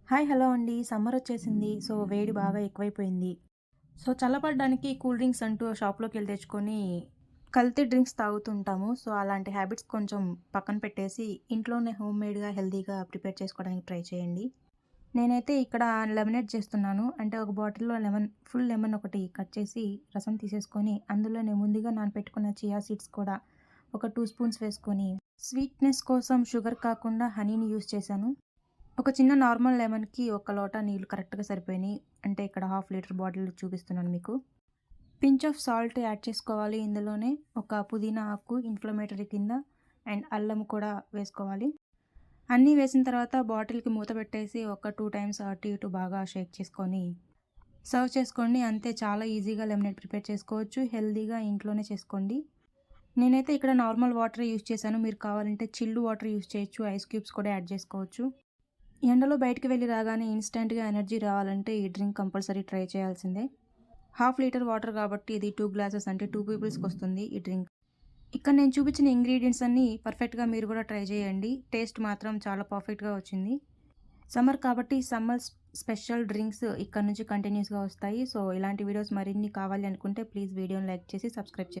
Hi! Hello అండి. సమ్మరొచ్చేసింది. So, వేడి బాగా ఎక్కువైపోయింది. సో, చల్లబడడానికి కూల్ డ్రింక్స్ అంటూ షాప్‌లోకెళ్ళి తెచ్చుకొని కల్తీ డ్రింక్స్ తాగుతుంటాము. సో, అలాంటి హ్యాబిట్స్ కొంచెం పక్కన పెట్టేసి ఇంట్లోనే హోమ్‌మేడ్‌గా హెల్తీగా ప్రిపేర్ చేసుకోవడానికి ట్రై చేయండి. నేనైతే ఇక్కడ లెమనేడ్ చేస్తున్నాను. అంటే ఒక బాటిల్‌లో ఫుల్ లెమన్ ఒకటి కట్ చేసి రసం తీసేసుకొని, అందులోనే ముందుగా నానబెట్టుకున్న చియా సీడ్స్ కూడా ఒక 2 స్పూన్స్ వేసుకొని, స్వీట్‌నెస్ కోసం షుగర్ కాకుండా హనీని యూజ్ చేశాను. ఒక చిన్న నార్మల్ లెమన్‌కి ఒక లోటా నీళ్ళు కరెక్ట్‌గా సరిపోయినాయి. అంటే ఇక్కడ హాఫ్ లీటర్ బాటిల్ చూపిస్తున్నాను మీకు. పించ్ ఆఫ్ సాల్ట్ యాడ్ చేసుకోవాలి ఇందులోనే. ఒక పుదీనా ఆకు ఇన్‌ఫ్లమేటరీ కింద అండ్ అల్లం కూడా వేసుకోవాలి. అన్నీ వేసిన తర్వాత బాటిల్‌కి మూత పెట్టేసి ఒక 2 టైమ్స్ అటు ఇటు బాగా షేక్ చేసుకొని సర్వ్ చేసుకోండి. అంతే చాలా ఈజీగా లెమనేడ్ ప్రిపేర్ చేసుకోవచ్చు. హెల్తీగా ఇంట్లోనే చేసుకోండి. నేనైతే ఇక్కడ నార్మల్ వాటరే యూజ్ చేశాను. మీరు కావాలంటే చిల్డ్ వాటర్ యూజ్ చేయొచ్చు. ఐస్ క్యూబ్స్ కూడా యాడ్ చేసుకోవచ్చు. ఎండలో బయటికి వెళ్లి రాగానే ఇన్‌స్టాంట్‌గా ఎనర్జీ రావాలంటే ఈ డ్రింక్ కంపల్సరీ ట్రై చేయాల్సిందే. హాఫ్ లీటర్ వాటర్ కాబట్టి ఇది 2 గ్లాసెస్ అంటే 2 పీపుల్స్‌కొస్తుంది ఈ డ్రింక్. ఇక్కడ నేను చూపించిన ఇంగ్రీడియెంట్స్ అన్నీ పర్ఫెక్ట్‌గా మీరు కూడా ట్రై చేయండి. టేస్ట్ మాత్రం చాలా పర్ఫెక్ట్‌గా వచ్చింది. సమ్మర్ కాబట్టి సమ్మర్ స్పెషల్ డ్రింక్స్ ఇక్కడ నుంచి కంటిన్యూస్‌గా వస్తాయి. సో, ఇలాంటి వీడియోస్ మరిన్ని కావాలి అనుకుంటే ప్లీజ్ వీడియోని లైక్ చేసి సబ్స్క్రైబ్